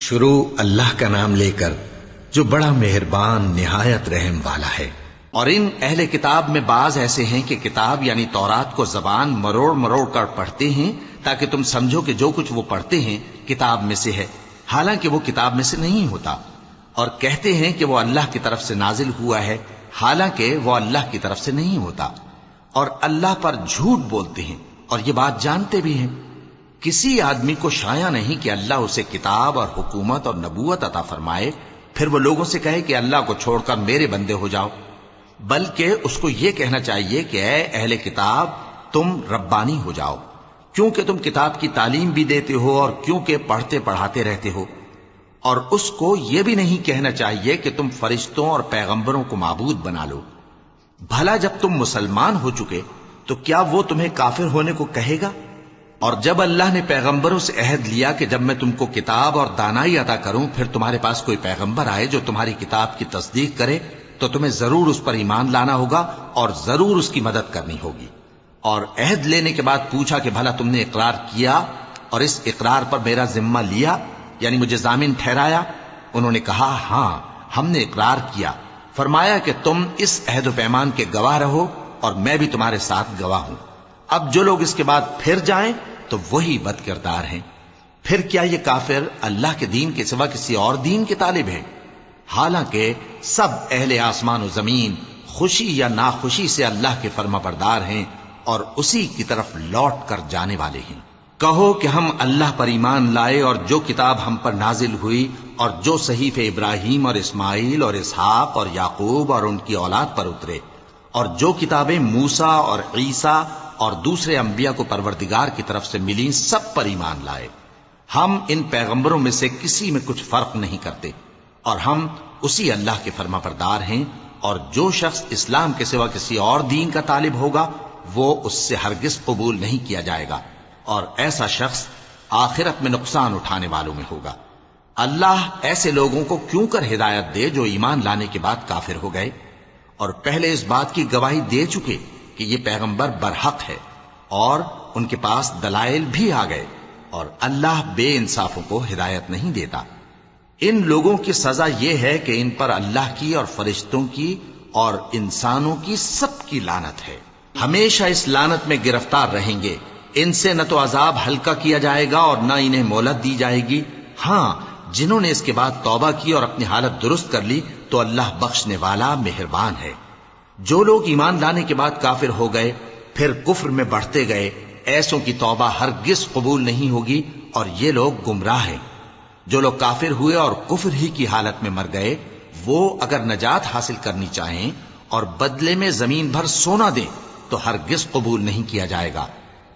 شروع اللہ کا نام لے کر جو بڑا مہربان نہایت رحم والا ہے۔ اور ان اہل کتاب میں بعض ایسے ہیں کہ کتاب یعنی تورات کو زبان مروڑ مروڑ کر پڑھتے ہیں تاکہ تم سمجھو کہ جو کچھ وہ پڑھتے ہیں کتاب میں سے ہے، حالانکہ وہ کتاب میں سے نہیں ہوتا، اور کہتے ہیں کہ وہ اللہ کی طرف سے نازل ہوا ہے، حالانکہ وہ اللہ کی طرف سے نہیں ہوتا، اور اللہ پر جھوٹ بولتے ہیں اور یہ بات جانتے بھی ہیں۔ کسی آدمی کو شایع نہیں کہ اللہ اسے کتاب اور حکومت اور نبوت عطا فرمائے پھر وہ لوگوں سے کہے کہ اللہ کو چھوڑ کر میرے بندے ہو جاؤ، بلکہ اس کو یہ کہنا چاہیے کہ اے اہل کتاب تم ربانی ہو جاؤ، کیونکہ تم کتاب کی تعلیم بھی دیتے ہو اور کیونکہ پڑھتے پڑھاتے رہتے ہو۔ اور اس کو یہ بھی نہیں کہنا چاہیے کہ تم فرشتوں اور پیغمبروں کو معبود بنا لو۔ بھلا جب تم مسلمان ہو چکے تو کیا وہ تمہیں کافر ہونے کو کہے گا؟ اور جب اللہ نے پیغمبروں سے عہد لیا کہ جب میں تم کو کتاب اور دانائی عطا کروں پھر تمہارے پاس کوئی پیغمبر آئے جو تمہاری کتاب کی تصدیق کرے تو تمہیں ضرور اس پر ایمان لانا ہوگا اور ضرور اس کی مدد کرنی ہوگی۔ اور عہد لینے کے بعد پوچھا کہ بھلا تم نے اقرار کیا اور اس اقرار پر میرا ذمہ لیا، یعنی مجھے ضامن ٹھہرایا؟ انہوں نے کہا ہاں ہم نے اقرار کیا۔ فرمایا کہ تم اس عہد و پیمان کے گواہ رہو اور میں بھی تمہارے ساتھ گواہ ہوں۔ اب جو لوگ اس کے بعد پھر جائیں تو وہی بد کردار ہیں۔ پھر کیا یہ کافر اللہ کے دین کے سوا کسی اور دین کے طالب ہیں؟ حالانکہ سب اہل آسمان و زمین خوشی یا ناخوشی سے اللہ کے فرما بردار ہیں اور اسی کی طرف لوٹ کر جانے والے ہیں۔ کہو کہ ہم اللہ پر ایمان لائے اور جو کتاب ہم پر نازل ہوئی اور جو صحیفے ابراہیم اور اسماعیل اور اسحاق اور یعقوب اور ان کی اولاد پر اترے اور جو کتابیں موسیٰ اور عیسیٰ اور دوسرے انبیاء کو پروردگار کی طرف سے ملیں سب پر ایمان لائے۔ ہم ان پیغمبروں میں سے کسی میں کچھ فرق نہیں کرتے اور ہم اسی اللہ کے فرما بردار ہیں، اور جو شخص اسلام کے سوا کسی اور دین کا طالب ہوگا وہ اس سے ہرگز قبول نہیں کیا جائے گا، اور ایسا شخص آخرت میں نقصان اٹھانے والوں میں ہوگا۔ اللہ ایسے لوگوں کو کیوں کر ہدایت دے جو ایمان لانے کے بعد کافر ہو گئے اور پہلے اس بات کی گواہی دے چکے کہ یہ پیغمبر برحق ہے اور ان کے پاس دلائل بھی آ گئے، اور اللہ بے انصافوں کو ہدایت نہیں دیتا۔ ان لوگوں کی سزا یہ ہے کہ ان پر اللہ کی اور فرشتوں کی اور انسانوں کی سب کی لعنت ہے، ہمیشہ اس لعنت میں گرفتار رہیں گے۔ ان سے نہ تو عذاب ہلکا کیا جائے گا اور نہ انہیں مہلت دی جائے گی۔ ہاں جنہوں نے اس کے بعد توبہ کی اور اپنی حالت درست کر لی تو اللہ بخشنے والا مہربان ہے۔ جو لوگ ایمان لانے کے بعد کافر ہو گئے پھر کفر میں بڑھتے گئے ایسوں کی توبہ ہرگز قبول نہیں ہوگی، اور یہ لوگ گمراہ ہیں۔ جو لوگ کافر ہوئے اور کفر ہی کی حالت میں مر گئے وہ اگر نجات حاصل کرنی چاہیں اور بدلے میں زمین بھر سونا دیں تو ہرگز قبول نہیں کیا جائے گا۔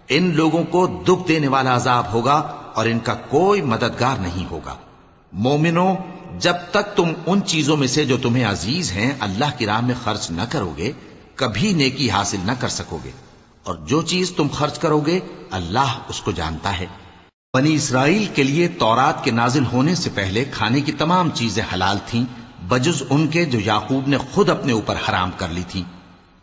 ان لوگوں کو دکھ دینے والا عذاب ہوگا اور ان کا کوئی مددگار نہیں ہوگا۔ مومنوں، جب تک تم ان چیزوں میں سے جو تمہیں عزیز ہیں اللہ کی راہ میں خرچ نہ کرو گے کبھی نیکی حاصل نہ کر سکو گے، اور جو چیز تم خرچ کرو گے اللہ اس کو جانتا ہے۔ بنی اسرائیل کے لیے تورات کے نازل ہونے سے پہلے کھانے کی تمام چیزیں حلال تھیں بجز ان کے جو یعقوب نے خود اپنے اوپر حرام کر لی تھیں۔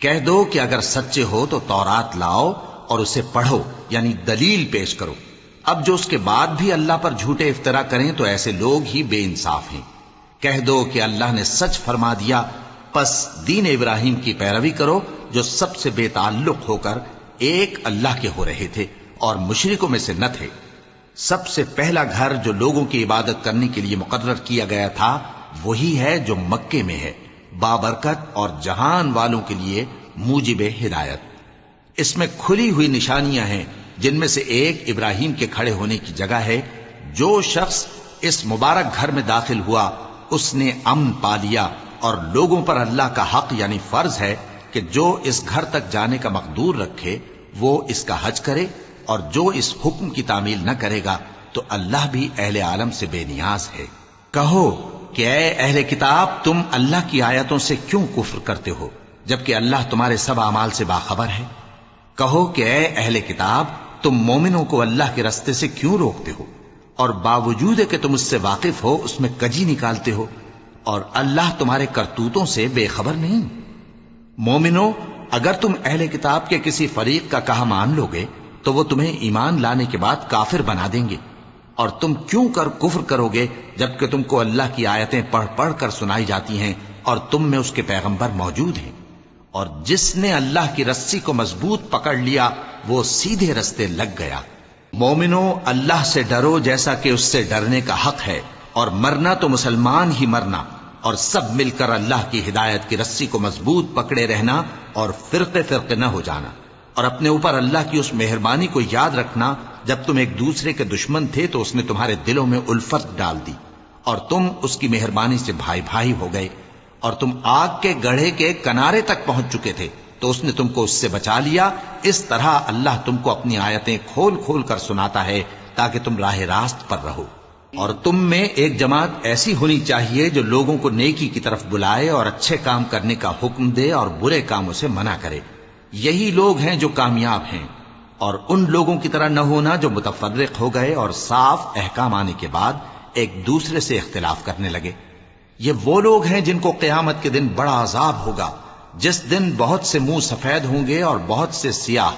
کہہ دو کہ اگر سچے ہو تو تورات لاؤ اور اسے پڑھو، یعنی دلیل پیش کرو۔ اب جو اس کے بعد بھی اللہ پر جھوٹے افطرا کریں تو ایسے لوگ ہی بے انصاف ہیں۔ کہہ دو کہ اللہ نے سچ فرما دیا، پس دین ابراہیم کی پیروی کرو جو سب سے بے تعلق ہو کر ایک اللہ کے ہو رہے تھے اور مشرکوں میں سے نہ تھے۔ سب سے پہلا گھر جو لوگوں کی عبادت کرنے کے لیے مقرر کیا گیا تھا وہی ہے جو مکے میں ہے، بابرکت اور جہان والوں کے لیے موجب ہدایت۔ اس میں کھلی ہوئی نشانیاں ہیں جن میں سے ایک ابراہیم کے کھڑے ہونے کی جگہ ہے۔ جو شخص اس مبارک گھر میں داخل ہوا اس نے امن پا لیا، اور لوگوں پر اللہ کا حق یعنی فرض ہے کہ جو اس گھر تک جانے کا مقدور رکھے وہ اس کا حج کرے، اور جو اس حکم کی تعمیل نہ کرے گا تو اللہ بھی اہل عالم سے بے نیاز ہے۔ کہو کہ اے اہل کتاب تم اللہ کی آیتوں سے کیوں کفر کرتے ہو جبکہ اللہ تمہارے سب اعمال سے باخبر ہے؟ کہو کہ اے اہل کتاب تم مومنوں کو اللہ کے رستے سے کیوں روکتے ہو اور باوجود کہ تم اس سے واقف ہو اس میں کجی نکالتے ہو، اور اللہ تمہارے کرتوتوں سے بے خبر نہیں؟ مومنو، اگر تم اہل کتاب کے کسی فریق کا کہا مان لو گے تو وہ تمہیں ایمان لانے کے بعد کافر بنا دیں گے، اور تم کیوں کر کفر کرو گے جبکہ تم کو اللہ کی آیتیں پڑھ پڑھ کر سنائی جاتی ہیں اور تم میں اس کے پیغمبر موجود ہیں؟ اور جس نے اللہ کی رسی کو مضبوط پکڑ لیا وہ سیدھے رستے لگ گیا۔ مومنو، اللہ سے ڈرو جیسا کہ اس سے ڈرنے کا حق ہے، اور مرنا تو مسلمان ہی مرنا، اور سب مل کر اللہ کی ہدایت کی رسی کو مضبوط پکڑے رہنا اور فرقے فرقے نہ ہو جانا، اور اپنے اوپر اللہ کی اس مہربانی کو یاد رکھنا جب تم ایک دوسرے کے دشمن تھے تو اس نے تمہارے دلوں میں الفت ڈال دی اور تم اس کی مہربانی سے بھائی بھائی ہو گئے، اور تم آگ کے گڑھے کے کنارے تک پہنچ چکے تھے تو اس نے تم کو اس سے بچا لیا۔ اس طرح اللہ تم کو اپنی آیتیں کھول کھول کر سناتا ہے تاکہ تم راہ راست پر رہو۔ اور تم میں ایک جماعت ایسی ہونی چاہیے جو لوگوں کو نیکی کی طرف بلائے اور اچھے کام کرنے کا حکم دے اور برے کاموں سے منع کرے۔ یہی لوگ ہیں جو کامیاب ہیں، اور ان لوگوں کی طرح نہ ہونا جو متفرق ہو گئے اور صاف احکام آنے کے بعد ایک دوسرے سے اختلاف کرنے لگے۔ یہ وہ لوگ ہیں جن کو قیامت کے دن بڑا عذاب ہوگا، جس دن بہت سے منہ سفید ہوں گے اور بہت سے سیاہ۔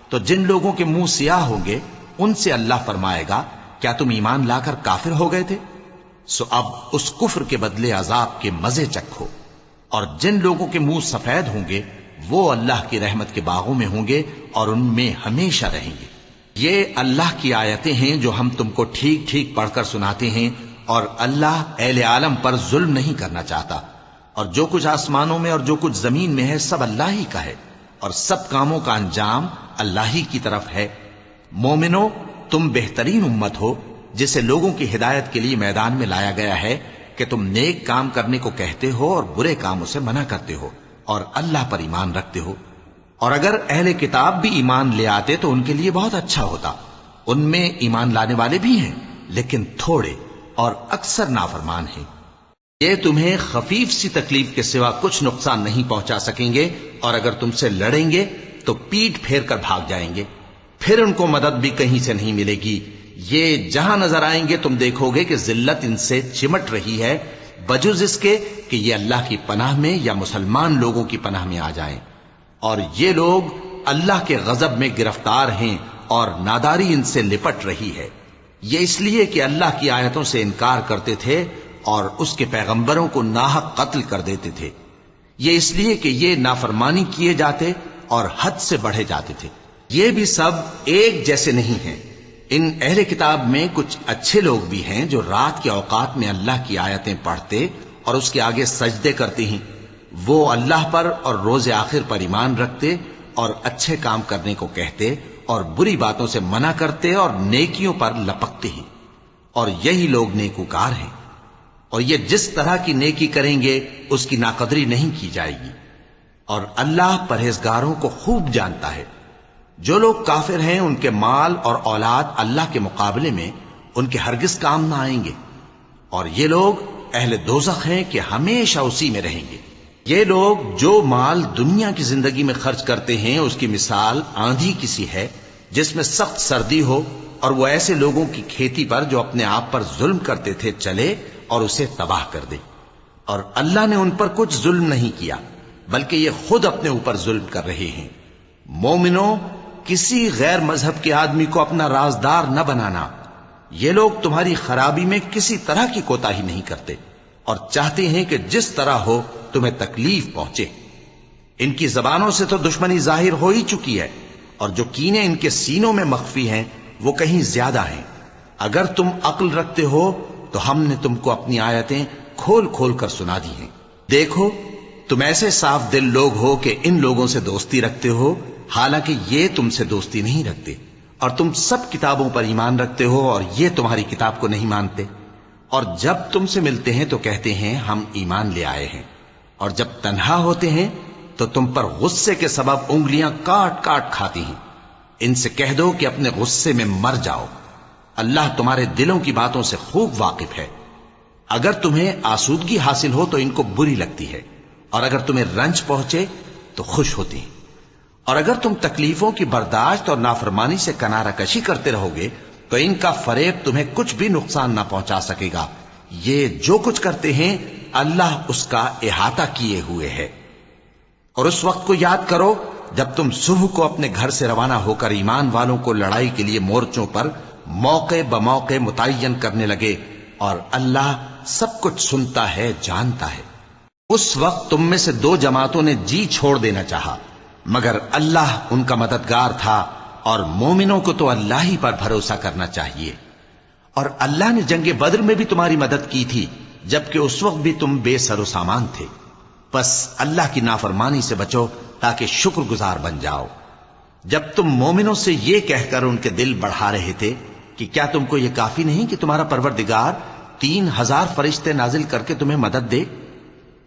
تو جن لوگوں کے منہ سیاہ ہوں گے ان سے اللہ فرمائے گا، کیا تم ایمان لا کر کافر ہو گئے تھے؟ سو اب اس کفر کے بدلے عذاب کے مزے چکھو۔ اور جن لوگوں کے منہ سفید ہوں گے وہ اللہ کی رحمت کے باغوں میں ہوں گے اور ان میں ہمیشہ رہیں گے۔ یہ اللہ کی آیتیں ہیں جو ہم تم کو ٹھیک ٹھیک پڑھ کر سناتے ہیں، اور اللہ اہل عالم پر ظلم نہیں کرنا چاہتا، اور جو کچھ آسمانوں میں اور جو کچھ زمین میں ہے سب اللہ ہی کا ہے، اور سب کاموں کا انجام اللہ ہی کی طرف ہے۔ مومنو، تم بہترین امت ہو جسے لوگوں کی ہدایت کے لیے میدان میں لایا گیا ہے کہ تم نیک کام کرنے کو کہتے ہو اور برے کاموں سے منع کرتے ہو اور اللہ پر ایمان رکھتے ہو۔ اور اگر اہل کتاب بھی ایمان لے آتے تو ان کے لیے بہت اچھا ہوتا، ان میں ایمان لانے والے بھی ہیں لیکن تھوڑے اور اکثر نافرمان ہیں۔ یہ تمہیں خفیف سی تکلیف کے سوا کچھ نقصان نہیں پہنچا سکیں گے، اور اگر تم سے لڑیں گے تو پیٹ پھیر کر بھاگ جائیں گے، پھر ان کو مدد بھی کہیں سے نہیں ملے گی۔ یہ جہاں نظر آئیں گے تم دیکھو گے کہ ذلت ان سے چمٹ رہی ہے، بجز اس کے کہ یہ اللہ کی پناہ میں یا مسلمان لوگوں کی پناہ میں آ جائیں۔ اور یہ لوگ اللہ کے غضب میں گرفتار ہیں اور ناداری ان سے لپٹ رہی ہے۔ یہ اس لیے کہ اللہ کی آیتوں سے انکار کرتے تھے اور اس کے پیغمبروں کو ناحق قتل کر دیتے تھے۔ یہ اس لیے کہ یہ نافرمانی کیے جاتے اور حد سے بڑھے جاتے تھے۔ یہ بھی سب ایک جیسے نہیں ہیں۔ ان اہل کتاب میں کچھ اچھے لوگ بھی ہیں جو رات کے اوقات میں اللہ کی آیتیں پڑھتے اور اس کے آگے سجدے کرتے ہیں۔ وہ اللہ پر اور روز آخر پر ایمان رکھتے اور اچھے کام کرنے کو کہتے اور بری باتوں سے منع کرتے اور نیکیوں پر لپکتے ہیں، اور یہی لوگ نیکوکار ہیں۔ اور یہ جس طرح کی نیکی کریں گے اس کی ناقدری نہیں کی جائے گی، اور اللہ پرہیزگاروں کو خوب جانتا ہے۔ جو لوگ کافر ہیں ان کے مال اور اولاد اللہ کے مقابلے میں ان کے ہرگز کام نہ آئیں گے، اور یہ لوگ اہل دوزخ ہیں کہ ہمیشہ اسی میں رہیں گے۔ یہ لوگ جو مال دنیا کی زندگی میں خرچ کرتے ہیں اس کی مثال آندھی کی سی ہے جس میں سخت سردی ہو، اور وہ ایسے لوگوں کی کھیتی پر جو اپنے آپ پر ظلم کرتے تھے چلے اور اسے تباہ کر دے۔ اور اللہ نے ان پر کچھ ظلم نہیں کیا بلکہ یہ خود اپنے اوپر ظلم کر رہے ہیں۔ مومنو، کسی غیر مذہب کے آدمی کو اپنا رازدار نہ بنانا۔ یہ لوگ تمہاری خرابی میں کسی طرح کی کوتاہی نہیں کرتے اور چاہتے ہیں کہ جس طرح ہو تمہیں تکلیف پہنچے۔ ان کی زبانوں سے تو دشمنی ظاہر ہو ہی چکی ہے، اور جو کینے ان کے سینوں میں مخفی ہیں وہ کہیں زیادہ ہیں۔ اگر تم عقل رکھتے ہو تو ہم نے تم کو اپنی آیتیں کھول کھول کر سنا دی ہیں۔ دیکھو، تم ایسے صاف دل لوگ ہو کہ ان لوگوں سے دوستی رکھتے ہو حالانکہ یہ تم سے دوستی نہیں رکھتے، اور تم سب کتابوں پر ایمان رکھتے ہو اور یہ تمہاری کتاب کو نہیں مانتے، اور جب تم سے ملتے ہیں تو کہتے ہیں ہم ایمان لے آئے ہیں، اور جب تنہا ہوتے ہیں تو تم پر غصے کے سبب انگلیاں کاٹ کاٹ کھاتی ہیں۔ ان سے کہہ دو کہ اپنے غصے میں مر جاؤ، اللہ تمہارے دلوں کی باتوں سے خوب واقف ہے۔ اگر تمہیں آسودگی حاصل ہو تو ان کو بری لگتی ہے، اور اگر تمہیں رنج پہنچے تو خوش ہوتی ہیں۔ اور اگر تم تکلیفوں کی برداشت اور نافرمانی سے کنارہ کشی کرتے رہو گے تو ان کا فریب تمہیں کچھ بھی نقصان نہ پہنچا سکے گا۔ یہ جو کچھ کرتے ہیں اللہ اس کا احاطہ کیے ہوئے ہے۔ اور اس وقت کو یاد کرو جب تم صبح کو اپنے گھر سے روانہ ہو کر ایمان والوں کو لڑائی کے لیے مورچوں پر موقع بموقع متعین کرنے لگے، اور اللہ سب کچھ سنتا ہے، جانتا ہے۔ اس وقت تم میں سے دو جماعتوں نے جی چھوڑ دینا چاہا، مگر اللہ ان کا مددگار تھا، اور مومنوں کو تو اللہ ہی پر بھروسہ کرنا چاہیے۔ اور اللہ نے جنگ بدر میں بھی تمہاری مدد کی تھی، جبکہ اس وقت بھی تم بے سر و سامان تھے۔ بس اللہ کی نافرمانی سے بچو تاکہ شکر گزار بن جاؤ۔ جب تم مومنوں سے یہ کہہ کر ان کے دل بڑھا رہے تھے کہ کیا تم کو یہ کافی نہیں کہ تمہارا پروردگار 3000 فرشتے نازل کر کے تمہیں مدد دے؟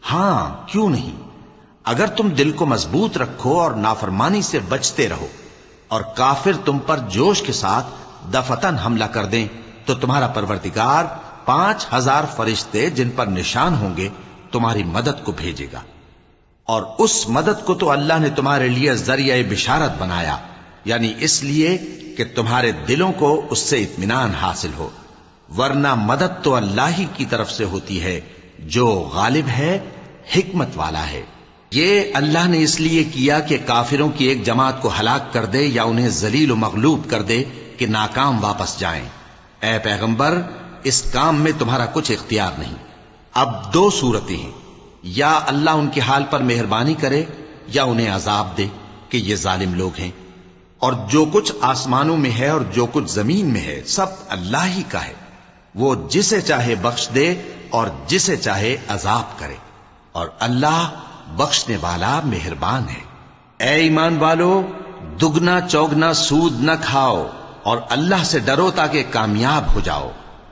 ہاں، کیوں نہیں؟ اگر تم دل کو مضبوط رکھو اور نافرمانی سے بچتے رہو، اور کافر تم پر جوش کے ساتھ دفتن حملہ کر دیں، تو تمہارا پروردگار 5000 فرشتے جن پر نشان ہوں گے تمہاری مدد کو بھیجے گا۔ اور اس مدد کو تو اللہ نے تمہارے لیے ذریعہ بشارت بنایا، یعنی اس لیے کہ تمہارے دلوں کو اس سے اطمینان حاصل ہو، ورنہ مدد تو اللہ ہی کی طرف سے ہوتی ہے جو غالب ہے، حکمت والا ہے۔ یہ اللہ نے اس لیے کیا کہ کافروں کی ایک جماعت کو ہلاک کر دے یا انہیں ذلیل و مغلوب کر دے کہ ناکام واپس جائیں۔ اے پیغمبر، اس کام میں تمہارا کچھ اختیار نہیں۔ اب دو صورتیں ہیں، یا اللہ ان کے حال پر مہربانی کرے یا انہیں عذاب دے کہ یہ ظالم لوگ ہیں۔ اور جو کچھ آسمانوں میں ہے اور جو کچھ زمین میں ہے سب اللہ ہی کا ہے، وہ جسے چاہے بخش دے اور جسے چاہے عذاب کرے، اور اللہ بخشنے والا مہربان ہے۔ اے ایمان والو، دگنا چوگنا سود نہ کھاؤ اور اللہ سے ڈرو تاکہ کامیاب ہو جاؤ،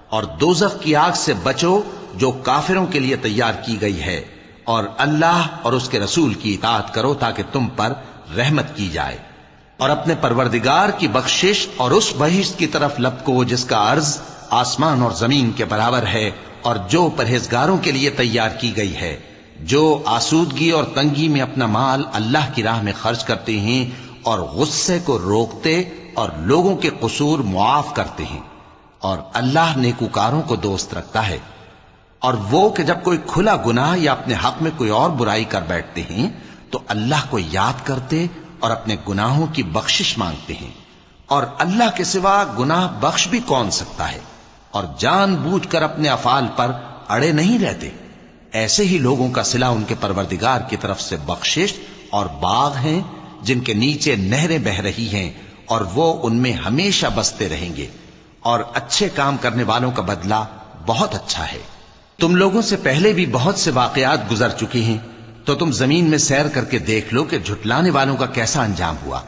اور دوزخ کی آگ سے بچو جو کافروں کے لیے تیار کی گئی ہے، اور اللہ اور اس کے رسول کی اطاعت کرو تاکہ تم پر رحمت کی جائے، اور اپنے پروردگار کی بخشش اور اس بہشت کی طرف لپکو جس کا عرض آسمان اور زمین کے برابر ہے، اور جو پرہیزگاروں کے لیے تیار کی گئی ہے، جو آسودگی اور تنگی میں اپنا مال اللہ کی راہ میں خرچ کرتے ہیں اور غصے کو روکتے اور لوگوں کے قصور معاف کرتے ہیں، اور اللہ نیکوکاروں کو دوست رکھتا ہے۔ اور وہ کہ جب کوئی کھلا گناہ یا اپنے حق میں کوئی اور برائی کر بیٹھتے ہیں تو اللہ کو یاد کرتے اور اپنے گناہوں کی بخشش مانگتے ہیں، اور اللہ کے سوا گناہ بخش بھی کون سکتا ہے، اور جان بوجھ کر اپنے افعال پر اڑے نہیں رہتے۔ ایسے ہی لوگوں کا صلہ ان کے پروردگار کی طرف سے بخشش اور باغ ہیں جن کے نیچے نہریں بہ رہی ہیں، اور وہ ان میں ہمیشہ بستے رہیں گے، اور اچھے کام کرنے والوں کا بدلہ بہت اچھا ہے۔ تم لوگوں سے پہلے بھی بہت سے واقعات گزر چکے ہیں، تو تم زمین میں سیر کر کے دیکھ لو کہ جھٹلانے والوں کا کیسا انجام ہوا۔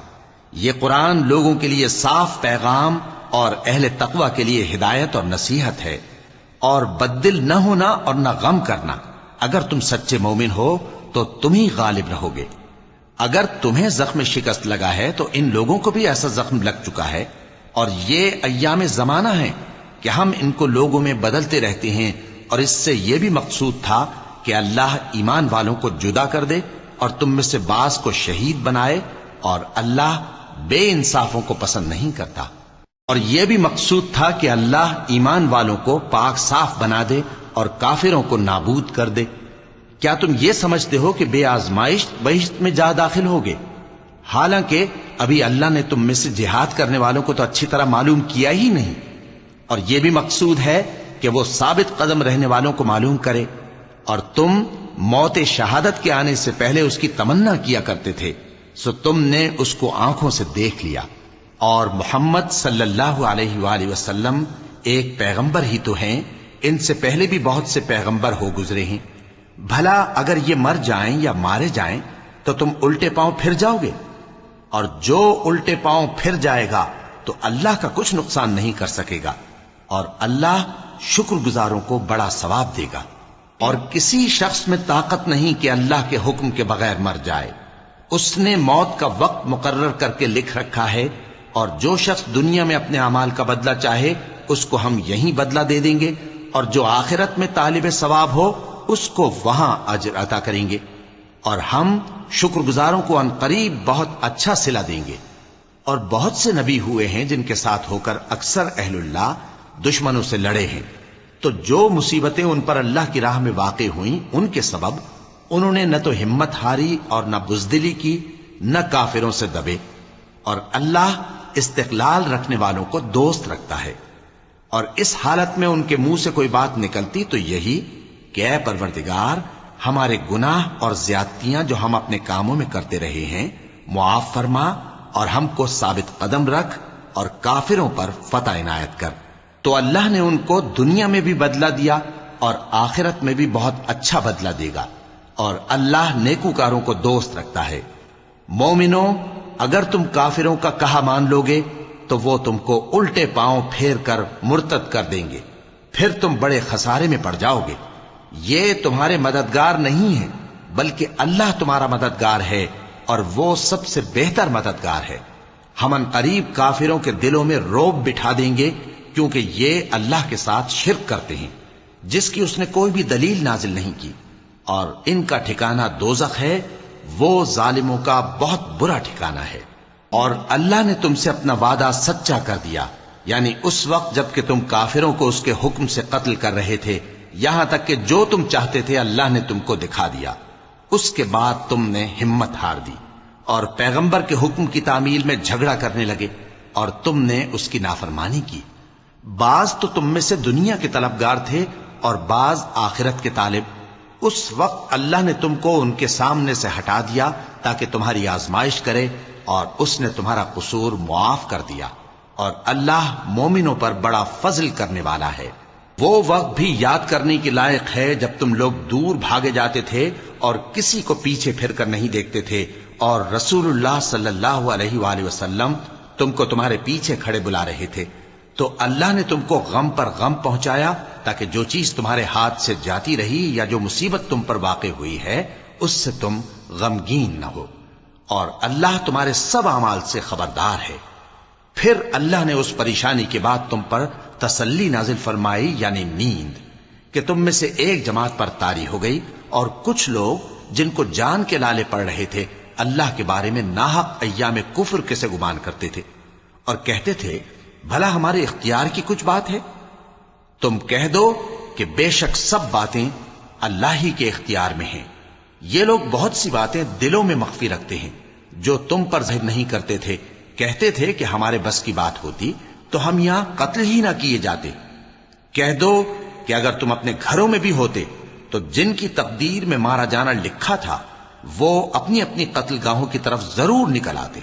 یہ قرآن لوگوں کے لیے صاف پیغام اور اہل تقوی کے لیے ہدایت اور نصیحت ہے، اور بددل نہ ہونا اور نہ غم کرنا۔ اگر تم سچے مومن ہو تو تم ہی غالب رہو گے۔ اگر تمہیں زخم شکست لگا ہے تو ان لوگوں کو بھی ایسا زخم لگ چکا ہے، اور یہ ایام زمانہ ہیں کہ ہم ان کو لوگوں میں بدلتے رہتے ہیں، اور اس سے یہ بھی مقصود تھا کہ اللہ ایمان والوں کو جدا کر دے اور تم میں سے بعض کو شہید بنائے، اور اللہ بے انصافوں کو پسند نہیں کرتا۔ اور یہ بھی مقصود تھا کہ اللہ ایمان والوں کو پاک صاف بنا دے اور کافروں کو نابود کر دے۔ کیا تم یہ سمجھتے ہو کہ بے آزمائش بہشت میں جا داخل ہوگے؟ حالانکہ ابھی اللہ نے تم میں سے جہاد کرنے والوں کو تو اچھی طرح معلوم کیا ہی نہیں، اور یہ بھی مقصود ہے کہ وہ ثابت قدم رہنے والوں کو معلوم کرے۔ اور تم موت شہادت کے آنے سے پہلے اس کی تمنا کیا کرتے تھے، سو تم نے اس کو آنکھوں سے دیکھ لیا۔ اور محمد صلی اللہ علیہ وآلہ وسلم ایک پیغمبر ہی تو ہیں، ان سے پہلے بھی بہت سے پیغمبر ہو گزرے ہیں۔ بھلا اگر یہ مر جائیں یا مارے جائیں تو تم الٹے پاؤں پھر جاؤ گے؟ اور جو الٹے پاؤں پھر جائے گا تو اللہ کا کچھ نقصان نہیں کر سکے گا، اور اللہ شکر گزاروں کو بڑا ثواب دے گا۔ اور کسی شخص میں طاقت نہیں کہ اللہ کے حکم کے بغیر مر جائے، اس نے موت کا وقت مقرر کر کے لکھ رکھا ہے، اور جو شخص دنیا میں اپنے اعمال کا بدلہ چاہے اس کو ہم یہیں بدلہ دے دیں گے، اور جو آخرت میں طالب ثواب ہو اس کو وہاں اجر عطا کریں گے، اور ہم شکر گزاروں کو ان قریب بہت اچھا صلہ دیں گے۔ اور بہت سے نبی ہوئے ہیں جن کے ساتھ ہو کر اکثر اہل اللہ دشمنوں سے لڑے ہیں، تو جو مصیبتیں ان پر اللہ کی راہ میں واقع ہوئیں ان کے سبب انہوں نے نہ تو ہمت ہاری اور نہ بزدلی کی، نہ کافروں سے دبے، اور اللہ استقلال رکھنے والوں کو دوست رکھتا ہے، اور اس حالت میں ان کے منہ سے کوئی بات نکلتی تو یہی کہ اے پروردگار، ہمارے گناہ اور زیادتیاں جو ہم اپنے کاموں میں کرتے رہے ہیں معاف فرما، اور ہم کو ثابت قدم رکھ، اور کافروں پر فتح عنایت کر۔ تو اللہ نے ان کو دنیا میں بھی بدلہ دیا اور آخرت میں بھی بہت اچھا بدلہ دے گا، اور اللہ نیکوکاروں کو دوست رکھتا ہے۔ مومنو، اگر تم کافروں کا کہا مان لوگے تو وہ تم کو الٹے پاؤں پھیر کر مرتد کر دیں گے، پھر تم بڑے خسارے میں پڑ جاؤ گے۔ یہ تمہارے مددگار نہیں ہے بلکہ اللہ تمہارا مددگار ہے، اور وہ سب سے بہتر مددگار ہے۔ ہم ان قریب کافروں کے دلوں میں رعب بٹھا دیں گے، کیونکہ یہ اللہ کے ساتھ شرک کرتے ہیں جس کی اس نے کوئی بھی دلیل نازل نہیں کی، اور ان کا ٹھکانہ دوزخ ہے، وہ ظالموں کا بہت برا ٹھکانہ ہے۔ اور اللہ نے تم سے اپنا وعدہ سچا کر دیا، یعنی اس وقت جب کہ تم کافروں کو اس کے حکم سے قتل کر رہے تھے، یہاں تک کہ جو تم چاہتے تھے اللہ نے تم کو دکھا دیا۔ اس کے بعد تم نے ہمت ہار دی اور پیغمبر کے حکم کی تعمیل میں جھگڑا کرنے لگے، اور تم نے اس کی نافرمانی کی۔ بعض تو تم میں سے دنیا کے طلبگار تھے اور بعض آخرت کے طالب۔ اس وقت اللہ نے تم کو ان کے سامنے سے ہٹا دیا تاکہ تمہاری آزمائش کرے، اور اس نے تمہارا قصور معاف کر دیا، اور اللہ مومنوں پر بڑا فضل کرنے والا ہے۔ وہ وقت بھی یاد کرنے کے لائق ہے جب تم لوگ دور بھاگے جاتے تھے اور کسی کو پیچھے پھر کر نہیں دیکھتے تھے، اور رسول اللہ صلی اللہ علیہ وآلہ وسلم تم کو تمہارے پیچھے کھڑے بلا رہے تھے، تو اللہ نے تم کو غم پر غم پہنچایا تاکہ جو چیز تمہارے ہاتھ سے جاتی رہی یا جو مصیبت تم پر واقع ہوئی ہے اس سے تم غمگین نہ ہو، اور اللہ تمہارے سب اعمال سے خبردار ہے۔ پھر اللہ نے اس پریشانی کے بعد تم پر تسلی نازل فرمائی، یعنی نیند، کہ تم میں سے ایک جماعت پر طاری ہو گئی، اور کچھ لوگ جن کو جان کے لالے پڑ رہے تھے اللہ کے بارے میں ناحق ایام کفر کے سے گمان کرتے تھے، اور کہتے تھے بھلا ہمارے اختیار کی کچھ بات ہے؟ تم کہہ دو کہ بے شک سب باتیں اللہ ہی کے اختیار میں ہیں۔ یہ لوگ بہت سی باتیں دلوں میں مخفی رکھتے ہیں جو تم پر ظاہر نہیں کرتے تھے۔ کہتے تھے کہ ہمارے بس کی بات ہوتی تو ہم یہاں قتل ہی نہ کیے جاتے۔ کہہ دو کہ اگر تم اپنے گھروں میں بھی ہوتے تو جن کی تقدیر میں مارا جانا لکھا تھا وہ اپنی اپنی قتل گاہوں کی طرف ضرور نکل آتے۔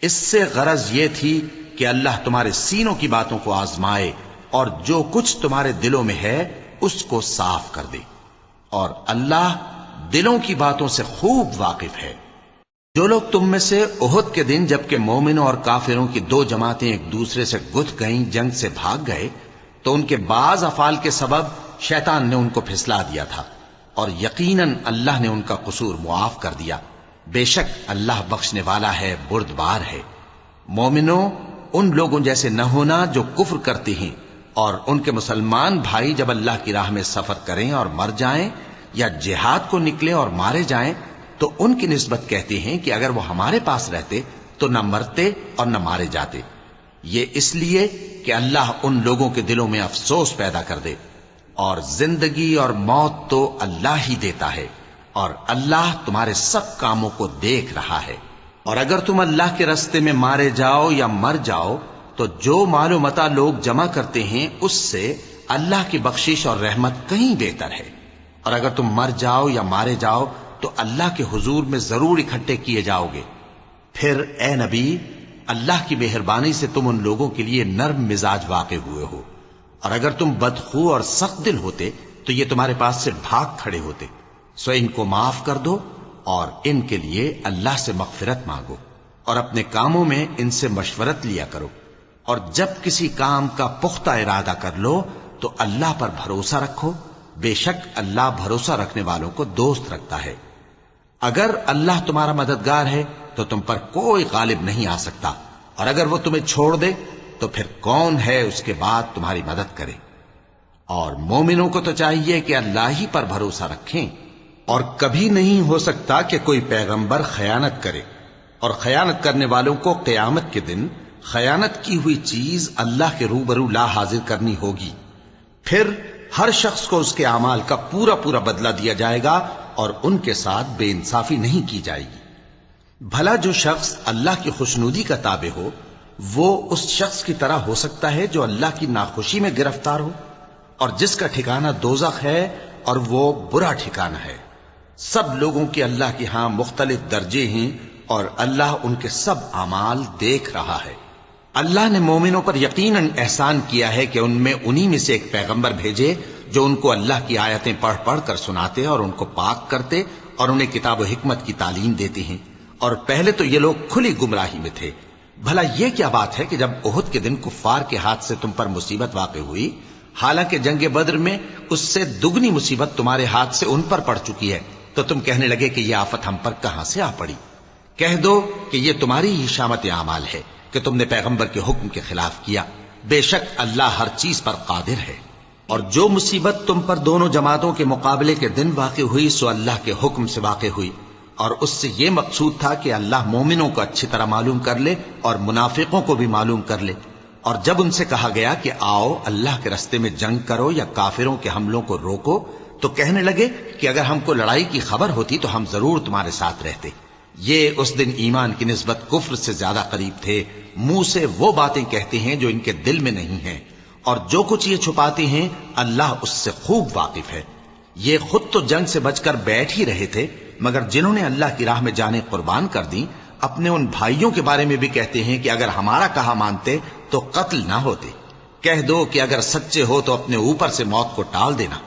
اس سے غرض یہ تھی کہ اللہ تمہارے سینوں کی باتوں کو آزمائے اور جو کچھ تمہارے دلوں میں ہے اس کو صاف کر دے، اور اللہ دلوں کی باتوں سے خوب واقف ہے۔ جو لوگ تم میں سے احد کے دن جبکہ مومنوں اور کافروں کی دو جماعتیں ایک دوسرے سے گتھ گئیں جنگ سے بھاگ گئے تو ان کے بعض افعال کے سبب شیطان نے ان کو پھسلا دیا تھا، اور یقیناً اللہ نے ان کا قصور معاف کر دیا۔ بے شک اللہ بخشنے والا ہے، بردبار ہے۔ مومنوں، ان لوگوں جیسے نہ ہونا جو کفر کرتے ہیں، اور ان کے مسلمان بھائی جب اللہ کی راہ میں سفر کریں اور مر جائیں یا جہاد کو نکلیں اور مارے جائیں تو ان کی نسبت کہتے ہیں کہ اگر وہ ہمارے پاس رہتے تو نہ مرتے اور نہ مارے جاتے۔ یہ اس لیے کہ اللہ ان لوگوں کے دلوں میں افسوس پیدا کر دے، اور زندگی اور موت تو اللہ ہی دیتا ہے، اور اللہ تمہارے سب کاموں کو دیکھ رہا ہے۔ اور اگر تم اللہ کے راستے میں مارے جاؤ یا مر جاؤ تو جو مال و متاع لوگ جمع کرتے ہیں اس سے اللہ کی بخشش اور رحمت کہیں بہتر ہے، اور اگر تم مر جاؤ یا مارے جاؤ تو اللہ کے حضور میں ضرور اکٹھے کیے جاؤ گے۔ پھر اے نبی، اللہ کی مہربانی سے تم ان لوگوں کے لیے نرم مزاج واقع ہوئے ہو، اور اگر تم بدخو اور سخت دل ہوتے تو یہ تمہارے پاس سے بھاگ کھڑے ہوتے۔ سو ان کو معاف کر دو اور ان کے لیے اللہ سے مغفرت مانگو، اور اپنے کاموں میں ان سے مشورت لیا کرو، اور جب کسی کام کا پختہ ارادہ کر لو تو اللہ پر بھروسہ رکھو، بے شک اللہ بھروسہ رکھنے والوں کو دوست رکھتا ہے۔ اگر اللہ تمہارا مددگار ہے تو تم پر کوئی غالب نہیں آ سکتا، اور اگر وہ تمہیں چھوڑ دے تو پھر کون ہے اس کے بعد تمہاری مدد کرے۔ اور مومنوں کو تو چاہیے کہ اللہ ہی پر بھروسہ رکھیں، اور کبھی نہیں ہو سکتا کہ کوئی پیغمبر خیانت کرے، اور خیانت کرنے والوں کو قیامت کے دن خیانت کی ہوئی چیز اللہ کے روبرو لا حاضر کرنی ہوگی۔ پھر ہر شخص کو اس کے اعمال کا پورا پورا بدلہ دیا جائے گا، اور ان کے ساتھ بے انصافی نہیں کی جائے گی۔ بھلا جو شخص اللہ کی خوشنودی کا تابع ہو وہ اس شخص کی طرح ہو سکتا ہے جو اللہ کی ناخوشی میں گرفتار ہو اور جس کا ٹھکانہ دوزخ ہے اور وہ برا ٹھکانہ ہے۔ سب لوگوں کے اللہ کے ہاں مختلف درجے ہیں اور اللہ ان کے سب اعمال دیکھ رہا ہے۔ اللہ نے مومنوں پر یقیناً احسان کیا ہے کہ ان میں انہی میں سے ایک پیغمبر بھیجے جو ان کو اللہ کی آیتیں پڑھ پڑھ کر سناتے اور ان کو پاک کرتے اور انہیں کتاب و حکمت کی تعلیم دیتے ہیں، اور پہلے تو یہ لوگ کھلی گمراہی میں تھے۔ بھلا یہ کیا بات ہے کہ جب احد کے دن کفار کے ہاتھ سے تم پر مصیبت واقع ہوئی، حالانکہ جنگ بدر میں اس سے دگنی مصیبت تمہارے ہاتھ سے ان پر پڑ چکی ہے، تو تم کہنے لگے کہ یہ آفت ہم پر کہاں سے آ پڑی؟ کہہ دو کہ یہ تمہاری ہی شامت اعمال ہے کہ تم نے پیغمبر کے حکم کے خلاف کیا، بے شک اللہ ہر چیز پر قادر ہے۔ اور جو مصیبت تم پر دونوں جماعتوں کے مقابلے کے دن واقع ہوئی سو اللہ کے حکم سے واقع ہوئی، اور اس سے یہ مقصود تھا کہ اللہ مومنوں کو اچھی طرح معلوم کر لے اور منافقوں کو بھی معلوم کر لے۔ اور جب ان سے کہا گیا کہ آؤ اللہ کے رستے میں جنگ کرو یا کافروں کے حملوں کو روکو، تو کہنے لگے کہ اگر ہم کو لڑائی کی خبر ہوتی تو ہم ضرور تمہارے ساتھ رہتے۔ یہ اس دن ایمان کی نسبت کفر سے زیادہ قریب تھے، منہ سے وہ باتیں کہتے ہیں جو ان کے دل میں نہیں ہیں، اور جو کچھ یہ چھپاتے ہیں اللہ اس سے خوب واقف ہے۔ یہ خود تو جنگ سے بچ کر بیٹھ ہی رہے تھے، مگر جنہوں نے اللہ کی راہ میں جانیں قربان کر دیں اپنے ان بھائیوں کے بارے میں بھی کہتے ہیں کہ اگر ہمارا کہا مانتے تو قتل نہ ہوتے۔ کہہ دو کہ اگر سچے ہو تو اپنے اوپر سے موت کو ٹال دینا۔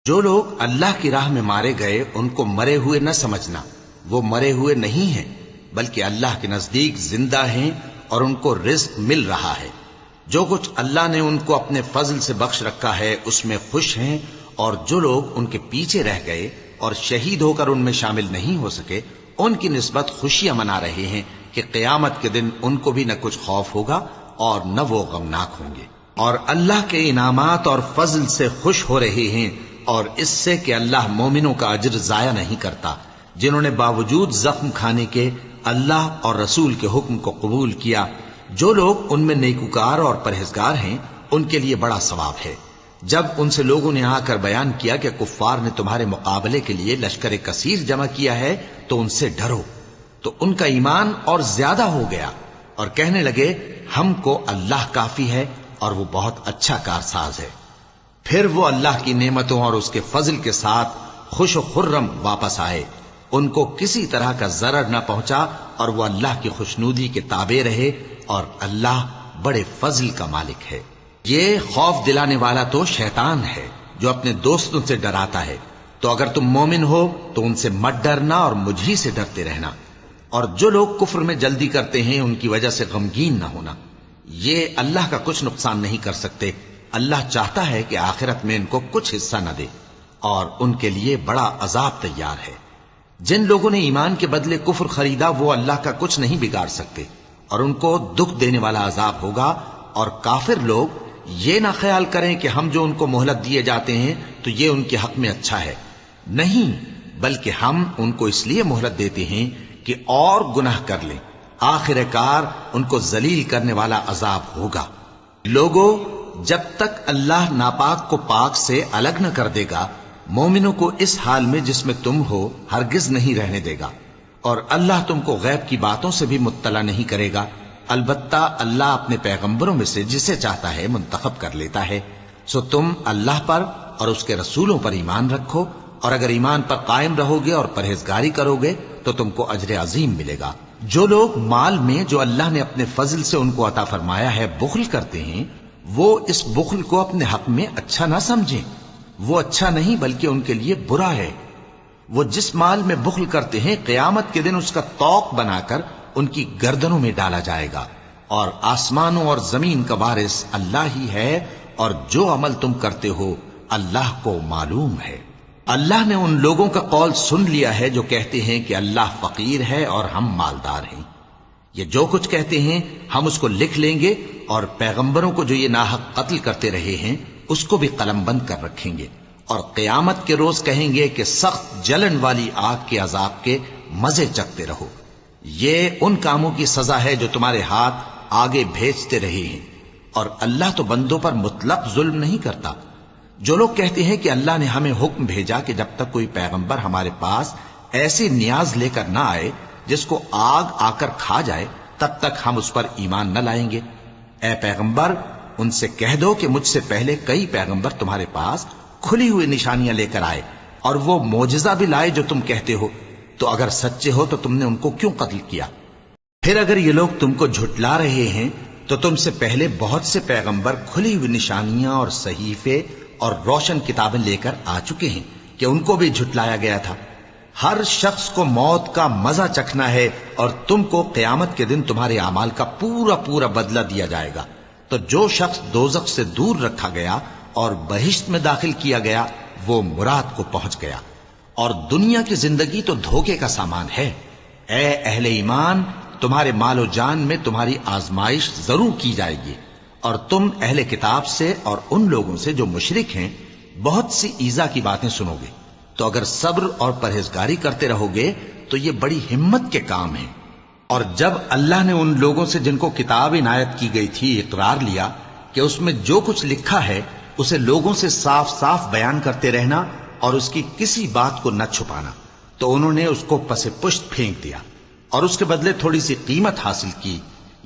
جو لوگ اللہ کی راہ میں مارے گئے ان کو مرے ہوئے نہ سمجھنا، وہ مرے ہوئے نہیں ہیں بلکہ اللہ کے نزدیک زندہ ہیں اور ان کو رزق مل رہا ہے۔ جو کچھ اللہ نے ان کو اپنے فضل سے بخش رکھا ہے اس میں خوش ہیں، اور جو لوگ ان کے پیچھے رہ گئے اور شہید ہو کر ان میں شامل نہیں ہو سکے ان کی نسبت خوشیاں منا رہے ہیں کہ قیامت کے دن ان کو بھی نہ کچھ خوف ہوگا اور نہ وہ غمناک ہوں گے، اور اللہ کے انعامات اور فضل سے خوش ہو رہے ہیں، اور اس سے کہ اللہ مومنوں کا اجر ضائع نہیں کرتا۔ جنہوں نے باوجود زخم کھانے کے اللہ اور رسول کے حکم کو قبول کیا، جو لوگ ان میں نیکوکار اور پرہیزگار ہیں ان کے لیے بڑا ثواب ہے۔ جب ان سے لوگوں نے آ کر بیان کیا کہ کفار نے تمہارے مقابلے کے لیے لشکر کثیر جمع کیا ہے تو ان سے ڈرو، تو ان کا ایمان اور زیادہ ہو گیا اور کہنے لگے ہم کو اللہ کافی ہے اور وہ بہت اچھا کارساز ہے۔ پھر وہ اللہ کی نعمتوں اور اس کے فضل کے ساتھ خوش و خرم واپس آئے، ان کو کسی طرح کا ضرر نہ پہنچا اور وہ اللہ کی خوشنودی کے تابع رہے، اور اللہ بڑے فضل کا مالک ہے۔ یہ خوف دلانے والا تو شیطان ہے جو اپنے دوستوں سے ڈراتا ہے، تو اگر تم مومن ہو تو ان سے مت ڈرنا اور مجھ ہی سے ڈرتے رہنا، اور جو لوگ کفر میں جلدی کرتے ہیں ان کی وجہ سے غمگین نہ ہونا، یہ اللہ کا کچھ نقصان نہیں کر سکتے۔ اللہ چاہتا ہے کہ آخرت میں ان کو کچھ حصہ نہ دے اور ان کے لیے بڑا عذاب تیار ہے۔ جن لوگوں نے ایمان کے بدلے کفر خریدا وہ اللہ کا کچھ نہیں بگاڑ سکتے، اور ان کو دکھ دینے والا عذاب ہوگا۔ اور کافر لوگ یہ نہ خیال کریں کہ ہم جو ان کو مہلت دیے جاتے ہیں تو یہ ان کے حق میں اچھا ہے، نہیں، بلکہ ہم ان کو اس لیے مہلت دیتے ہیں کہ اور گناہ کر لیں، آخر کار ان کو ذلیل کرنے والا عذاب ہوگا۔ لوگوں، جب تک اللہ ناپاک کو پاک سے الگ نہ کر دے گا مومنوں کو اس حال میں جس میں تم ہو ہرگز نہیں رہنے دے گا، اور اللہ تم کو غیب کی باتوں سے بھی مطلع نہیں کرے گا۔ البتہ اللہ اپنے پیغمبروں میں سے جسے چاہتا ہے منتخب کر لیتا ہے۔ سو تم اللہ پر اور اس کے رسولوں پر ایمان رکھو، اور اگر ایمان پر قائم رہو گے اور پرہیزگاری کرو گے تو تم کو اجر عظیم ملے گا۔ جو لوگ مال میں جو اللہ نے اپنے فضل سے ان کو عطا فرمایا ہے بخل کرتے ہیں، وہ اس بخل کو اپنے حق میں اچھا نہ سمجھیں، وہ اچھا نہیں بلکہ ان کے لیے برا ہے۔ وہ جس مال میں بخل کرتے ہیں قیامت کے دن اس کا طوق بنا کر ان کی گردنوں میں ڈالا جائے گا، اور آسمانوں اور زمین کا وارث اللہ ہی ہے، اور جو عمل تم کرتے ہو اللہ کو معلوم ہے۔ اللہ نے ان لوگوں کا قول سن لیا ہے جو کہتے ہیں کہ اللہ فقیر ہے اور ہم مالدار ہیں۔ یہ جو کچھ کہتے ہیں ہم اس کو لکھ لیں گے، اور پیغمبروں کو جو یہ ناحق قتل کرتے رہے ہیں اس کو بھی قلم بند کر رکھیں گے، اور قیامت کے روز کہیں گے کہ سخت جلن والی آگ کے عذاب کے مزے چکھتے رہو۔ یہ ان کاموں کی سزا ہے جو تمہارے ہاتھ آگے بھیجتے رہے ہیں، اور اللہ تو بندوں پر مطلق ظلم نہیں کرتا۔ جو لوگ کہتے ہیں کہ اللہ نے ہمیں حکم بھیجا کہ جب تک کوئی پیغمبر ہمارے پاس ایسی نیاز لے کر نہ آئے جس کو آگ آ کر کھا جائے تب تک ہم اس پر ایمان نہ لائیں گے۔ اے پیغمبر ان سے کہہ دو کہ مجھ سے پہلے کئی پیغمبر تمہارے پاس کھلی ہوئی نشانیاں لے کر آئے اور وہ معجزہ بھی لائے جو تم کہتے ہو، تو اگر سچے ہو تو تم نے ان کو کیوں قتل کیا؟ پھر اگر یہ لوگ تم کو جھٹلا رہے ہیں تو تم سے پہلے بہت سے پیغمبر کھلی ہوئی نشانیاں اور صحیفے اور روشن کتابیں لے کر آ چکے ہیں کہ ان کو بھی جھٹلایا گیا تھا۔ ہر شخص کو موت کا مزہ چکھنا ہے اور تم کو قیامت کے دن تمہارے اعمال کا پورا پورا بدلہ دیا جائے گا۔ تو جو شخص دوزخ سے دور رکھا گیا اور بہشت میں داخل کیا گیا وہ مراد کو پہنچ گیا، اور دنیا کی زندگی تو دھوکے کا سامان ہے۔ اے اہل ایمان تمہارے مال و جان میں تمہاری آزمائش ضرور کی جائے گی، اور تم اہل کتاب سے اور ان لوگوں سے جو مشرک ہیں بہت سی ایذا کی باتیں سنو گے، تو اگر صبر اور پرہیزگاری کرتے رہو گے تو یہ بڑی ہمت کے کام ہیں۔ اور جب اللہ نے ان لوگوں سے جن کو کتاب عنایت کی گئی تھی اقرار لیا کہ اس میں جو کچھ لکھا ہے اسے لوگوں سے صاف صاف بیان کرتے رہنا اور اس کی کسی بات کو نہ چھپانا، تو انہوں نے اس کو پس پشت پھینک دیا اور اس کے بدلے تھوڑی سی قیمت حاصل کی۔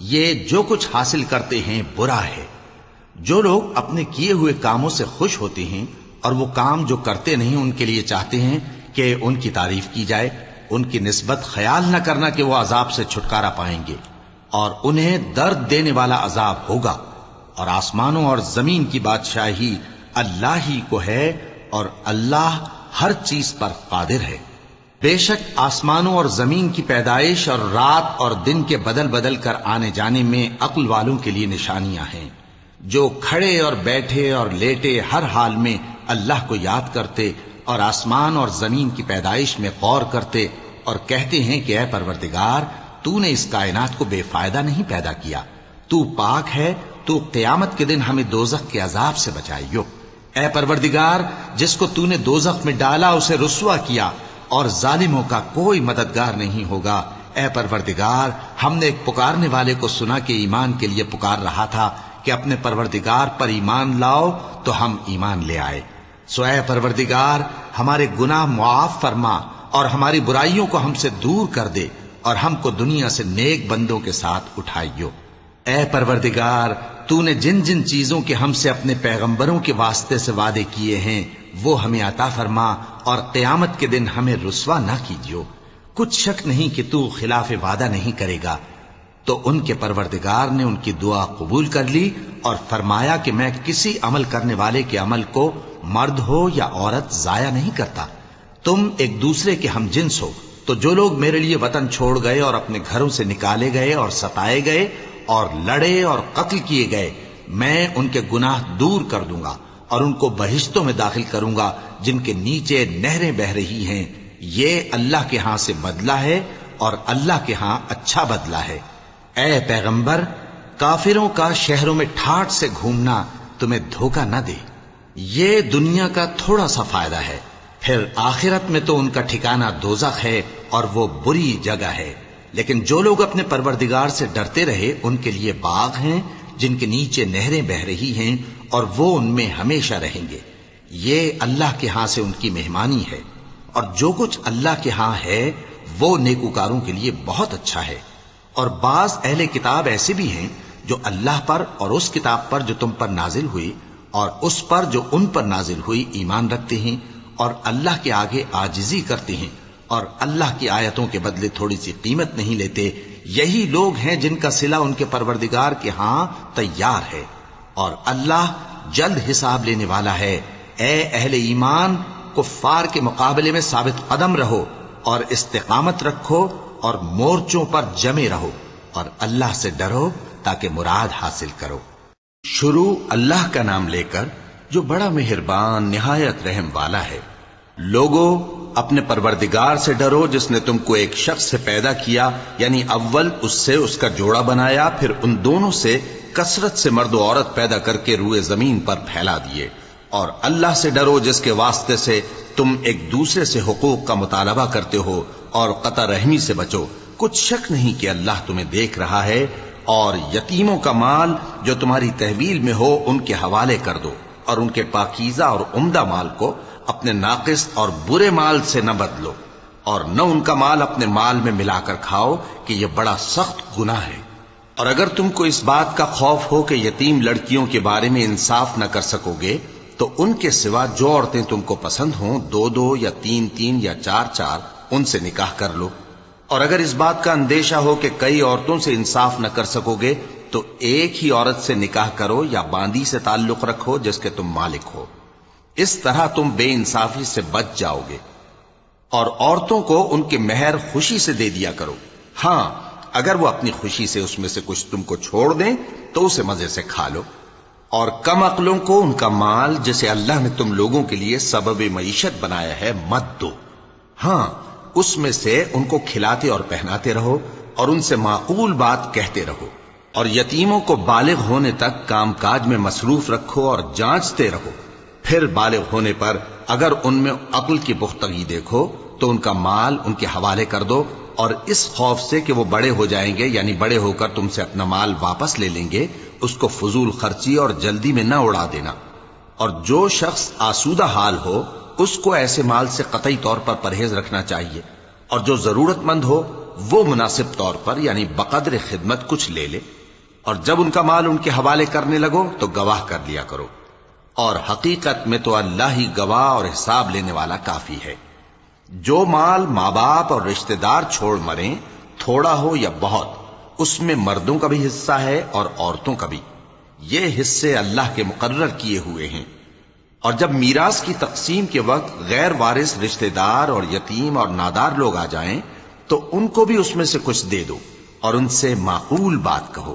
یہ جو کچھ حاصل کرتے ہیں برا ہے۔ جو لوگ اپنے کیے ہوئے کاموں سے خوش ہوتے ہیں اور وہ کام جو کرتے نہیں ان کے لیے چاہتے ہیں کہ ان کی تعریف کی جائے، ان کی نسبت خیال نہ کرنا کہ وہ عذاب سے چھٹکارا پائیں گے، اور انہیں درد دینے والا عذاب ہوگا۔ اور آسمانوں اور زمین کی بادشاہی اللہ ہی کو ہے، اور اللہ ہر چیز پر قادر ہے۔ بے شک آسمانوں اور زمین کی پیدائش اور رات اور دن کے بدل بدل کر آنے جانے میں عقل والوں کے لیے نشانیاں ہیں، جو کھڑے اور بیٹھے اور لیٹے ہر حال میں اللہ کو یاد کرتے اور آسمان اور زمین کی پیدائش میں غور کرتے اور کہتے ہیں کہ اے پروردگار تو نے اس کائنات کو بے فائدہ نہیں پیدا کیا، تو پاک ہے، تو قیامت کے دن ہمیں دوزخ کے عذاب سے بچائیو۔ اے پروردگار جس کو تو نے دوزخ میں ڈالا اسے رسوا کیا، اور ظالموں کا کوئی مددگار نہیں ہوگا۔ اے پروردگار ہم نے ایک پکارنے والے کو سنا کہ ایمان کے لیے پکار رہا تھا کہ اپنے پروردگار پر ایمان لاؤ، تو ہم ایمان لے آئے۔ سو اے پروردگار ہمارے گناہ معاف فرما اور ہماری برائیوں کو ہم سے دور کر دے، اور ہم کو دنیا سے نیک بندوں کے ساتھ اٹھائیو۔ اے پروردگار تو نے جن جن چیزوں کے ہم سے اپنے پیغمبروں کے واسطے سے وعدے کیے ہیں وہ ہمیں عطا فرما، اور قیامت کے دن ہمیں رسوا نہ کیجیو۔ کچھ شک نہیں کہ تو خلاف وعدہ نہیں کرے گا۔ تو ان کے پروردگار نے ان کی دعا قبول کر لی اور فرمایا کہ میں کسی عمل کرنے والے کے عمل کو مرد ہو یا عورت ضائع نہیں کرتا۔ تم ایک دوسرے کے ہم جنس ہو، تو جو لوگ میرے لیے وطن چھوڑ گئے اور اپنے گھروں سے نکالے گئے اور ستائے گئے اور لڑے اور قتل کیے گئے، میں ان کے گناہ دور کر دوں گا اور ان کو بہشتوں میں داخل کروں گا جن کے نیچے نہریں بہ رہی ہیں۔ یہ اللہ کے ہاں سے بدلہ ہے اور اللہ کے ہاں اچھا بدلہ ہے۔ اے پیغمبر کافروں کا شہروں میں ٹھاٹ سے گھومنا تمہیں دھوکہ نہ دے، یہ دنیا کا تھوڑا سا فائدہ ہے، پھر آخرت میں تو ان کا ٹھکانہ دوزخ ہے اور وہ بری جگہ ہے۔ لیکن جو لوگ اپنے پروردگار سے ڈرتے رہے ان کے لیے باغ ہیں جن کے نیچے نہریں بہ رہی ہیں، اور وہ ان میں ہمیشہ رہیں گے۔ یہ اللہ کے ہاں سے ان کی مہمانی ہے، اور جو کچھ اللہ کے ہاں ہے وہ نیکوکاروں کے لیے بہت اچھا ہے۔ اور بعض اہل کتاب ایسے بھی ہیں جو اللہ پر اور اس کتاب پر جو تم پر نازل ہوئی اور اس پر جو ان پر نازل ہوئی ایمان رکھتے ہیں، اور اللہ کے آگے عاجزی کرتے ہیں، اور اللہ کی آیتوں کے بدلے تھوڑی سی قیمت نہیں لیتے۔ یہی لوگ ہیں جن کا صلہ ان کے پروردگار کے ہاں تیار ہے، اور اللہ جلد حساب لینے والا ہے۔ اے اہل ایمان کفار کے مقابلے میں ثابت قدم رہو اور استقامت رکھو اور مورچوں پر جمے رہو، اور اللہ سے ڈرو تاکہ مراد حاصل کرو۔ شروع اللہ کا نام لے کر جو بڑا مہربان نہایت رحم والا ہے۔ لوگو اپنے پروردگار سے ڈرو جس نے تم کو ایک شخص سے پیدا کیا، یعنی اول اس سے اس کا جوڑا بنایا، پھر ان دونوں سے کثرت سے مرد و عورت پیدا کر کے روئے زمین پر پھیلا دیے۔ اور اللہ سے ڈرو جس کے واسطے سے تم ایک دوسرے سے حقوق کا مطالبہ کرتے ہو، اور قطع رحمی سے بچو۔ کچھ شک نہیں کہ اللہ تمہیں دیکھ رہا ہے۔ اور یتیموں کا مال جو تمہاری تحویل میں ہو ان کے حوالے کر دو، اور ان کے پاکیزہ اور عمدہ مال کو اپنے ناقص اور برے مال سے نہ بدلو، اور نہ ان کا مال اپنے مال میں ملا کر کھاؤ کہ یہ بڑا سخت گناہ ہے۔ اور اگر تم کو اس بات کا خوف ہو کہ یتیم لڑکیوں کے بارے میں انصاف نہ کر سکو گے تو ان کے سوا جو عورتیں تم کو پسند ہوں 2 یا 3 یا 4 ان سے نکاح کر لو. اور اگر اس بات کا اندیشہ ہو کہ کئی عورتوں سے انصاف نہ کر سکو گے تو ایک ہی عورت سے نکاح کرو یا باندی سے تعلق رکھو جس کے تم مالک ہو. اس طرح تم بے انصافی سے بچ جاؤ گے. اور عورتوں کو ان کے مہر خوشی سے دے دیا کرو. ہاں اگر وہ اپنی خوشی سے اس میں سے کچھ تم کو چھوڑ دیں تو اسے مزے سے کھا لو. اور کم عقلوں کو ان کا مال جسے اللہ نے تم لوگوں کے لیے سبب معیشت بنایا ہے مت دو. ہاں اس میں سے ان کو کھلاتے اور پہناتے رہو اور ان سے معقول بات کہتے رہو. اور یتیموں کو بالغ ہونے تک کام کاج میں مصروف رکھو اور جانچتے رہو. پھر بالغ ہونے پر اگر ان میں عقل کی پختگی دیکھو تو ان کا مال ان کے حوالے کر دو، اور اس خوف سے کہ وہ بڑے ہو جائیں گے یعنی بڑے ہو کر تم سے اپنا مال واپس لے لیں گے اس کو فضول خرچی اور جلدی میں نہ اڑا دینا. اور جو شخص آسودہ حال ہو اس کو ایسے مال سے قطعی طور پر پرہیز رکھنا چاہیے، اور جو ضرورت مند ہو وہ مناسب طور پر یعنی بقدر خدمت کچھ لے لے. اور جب ان کا مال ان کے حوالے کرنے لگو تو گواہ کر لیا کرو. اور حقیقت میں تو اللہ ہی گواہ اور حساب لینے والا کافی ہے. جو مال ماں باپ اور رشتہ دار چھوڑ مریں تھوڑا ہو یا بہت، اس میں مردوں کا بھی حصہ ہے اور عورتوں کا بھی. یہ حصے اللہ کے مقرر کیے ہوئے ہیں. اور جب میراث کی تقسیم کے وقت غیر وارث رشتہ دار اور یتیم اور نادار لوگ آ جائیں تو ان کو بھی اس میں سے کچھ دے دو اور ان سے معقول بات کہو.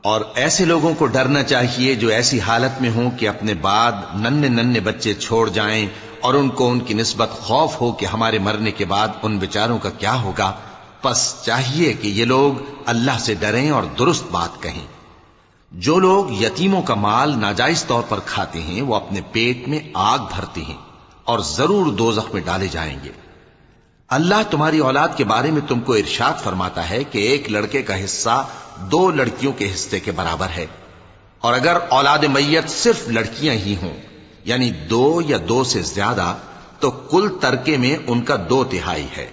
اور ایسے لوگوں کو ڈرنا چاہیے جو ایسی حالت میں ہوں کہ اپنے بعد ننھے بچے چھوڑ جائیں اور ان کو ان کی نسبت خوف ہو کہ ہمارے مرنے کے بعد ان بیچاروں کا کیا ہوگا. پس چاہیے کہ یہ لوگ اللہ سے ڈریں اور درست بات کہیں. جو لوگ یتیموں کا مال ناجائز طور پر کھاتے ہیں وہ اپنے پیٹ میں آگ بھرتے ہیں اور ضرور دوزخ میں ڈالے جائیں گے. اللہ تمہاری اولاد کے بارے میں تم کو ارشاد فرماتا ہے کہ ایک لڑکے کا حصہ 2 لڑکیوں کے حصے کے برابر ہے. اور اگر اولاد میت صرف لڑکیاں ہی ہوں یعنی 2 یا 2 سے زیادہ تو کل ترکے میں ان کا 2/3 ہے.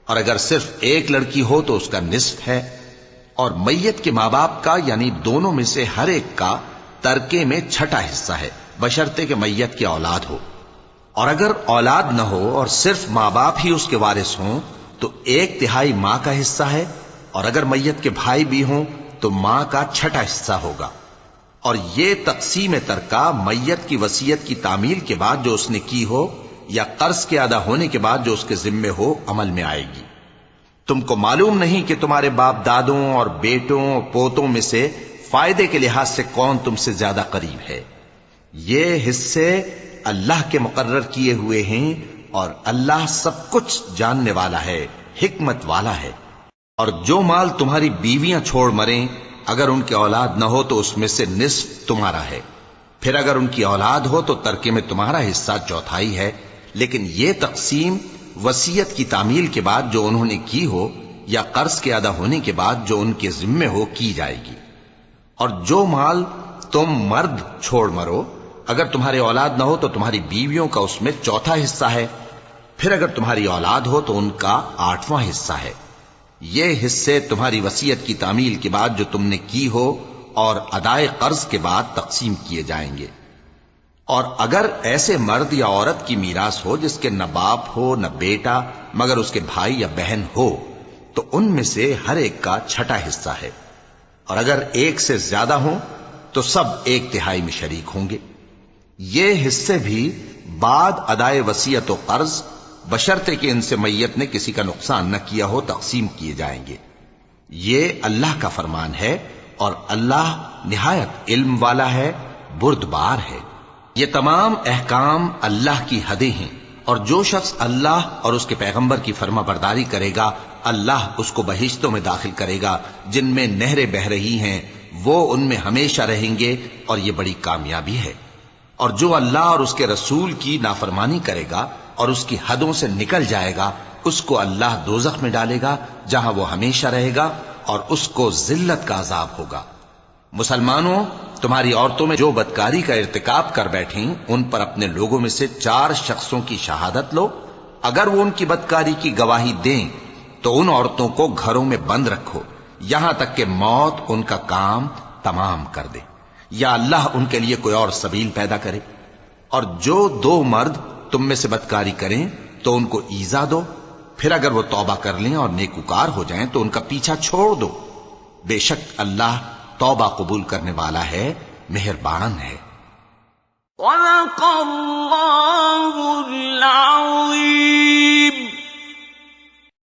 اور اگر صرف ایک لڑکی ہو تو اس کا نصف ہے. اور میت کے ماں باپ کا یعنی دونوں میں سے ہر ایک کا ترکے میں 6واں حصہ ہے بشرطے کہ میت کی اولاد ہو. اور اگر اولاد نہ ہو اور صرف ماں باپ ہی اس کے وارث ہوں تو 1/3 ماں کا حصہ ہے. اور اگر میت کے بھائی بھی ہوں تو ماں کا 6واں حصہ ہوگا. اور یہ تقسیم ترکہ میت کی وصیت کی تعمیل کے بعد جو اس نے کی ہو یا قرض کے ادا ہونے کے بعد جو اس کے ذمے ہو عمل میں آئے گی. تم کو معلوم نہیں کہ تمہارے باپ دادوں اور بیٹوں اور پوتوں میں سے فائدے کے لحاظ سے کون تم سے زیادہ قریب ہے. یہ حصے اللہ کے مقرر کیے ہوئے ہیں اور اللہ سب کچھ جاننے والا ہے، حکمت والا ہے. اور جو مال تمہاری بیویاں چھوڑ مریں اگر ان کی اولاد نہ ہو تو اس میں سے نصف تمہارا ہے. پھر اگر ان کی اولاد ہو تو ترکے میں تمہارا حصہ 1/4 ہے. لیکن یہ تقسیم وصیت کی تعمیل کے بعد جو انہوں نے کی ہو یا قرض کے ادا ہونے کے بعد جو ان کے ذمے ہو کی جائے گی. اور جو مال تم مرد چھوڑ مرو اگر تمہاری اولاد نہ ہو تو تمہاری بیویوں کا اس میں 1/4 حصہ ہے. پھر اگر تمہاری اولاد ہو تو ان کا 8واں حصہ ہے. یہ حصے تمہاری وصیت کی تعمیل کے بعد جو تم نے کی ہو اور ادائے قرض کے بعد تقسیم کیے جائیں گے. اور اگر ایسے مرد یا عورت کی میراث ہو جس کے نہ باپ ہو نہ بیٹا مگر اس کے بھائی یا بہن ہو تو ان میں سے ہر ایک کا 6واں حصہ ہے. اور اگر ایک سے زیادہ ہوں تو سب 1/3 میں شریک ہوں گے. یہ حصے بھی بعد ادائے وصیت و قرض بشرطے کہ ان سے میت نے کسی کا نقصان نہ کیا ہو تقسیم کیے جائیں گے. یہ اللہ کا فرمان ہے اور اللہ نہایت علم والا ہے، بردبار ہے. یہ تمام احکام اللہ کی حدیں ہیں، اور جو شخص اللہ اور اس کے پیغمبر کی فرما برداری کرے گا اللہ اس کو بہشتوں میں داخل کرے گا جن میں نہریں بہہ رہی ہیں، وہ ان میں ہمیشہ رہیں گے، اور یہ بڑی کامیابی ہے. اور جو اللہ اور اس کے رسول کی نافرمانی کرے گا اور اس کی حدوں سے نکل جائے گا اس کو اللہ دوزخ میں ڈالے گا جہاں وہ ہمیشہ رہے گا اور اس کو ذلت کا عذاب ہوگا. مسلمانوں، تمہاری عورتوں میں جو بدکاری کا ارتکاب کر بیٹھیں ان پر اپنے لوگوں میں سے 4 شخصوں کی شہادت لو. اگر وہ ان کی بدکاری کی گواہی دیں تو ان عورتوں کو گھروں میں بند رکھو یہاں تک کہ موت ان کا کام تمام کر دے، یا اللہ ان کے لیے کوئی اور سبیل پیدا کرے۔ اور جو دو مرد تم میں سے بدکاری کریں تو ان کو ایذا دو، پھر اگر وہ توبہ کر لیں اور نیکوکار ہو جائیں تو ان کا پیچھا چھوڑ دو، بے شک اللہ توبہ قبول کرنے والا ہے، مہربان ہے۔ وَذَكَرُوا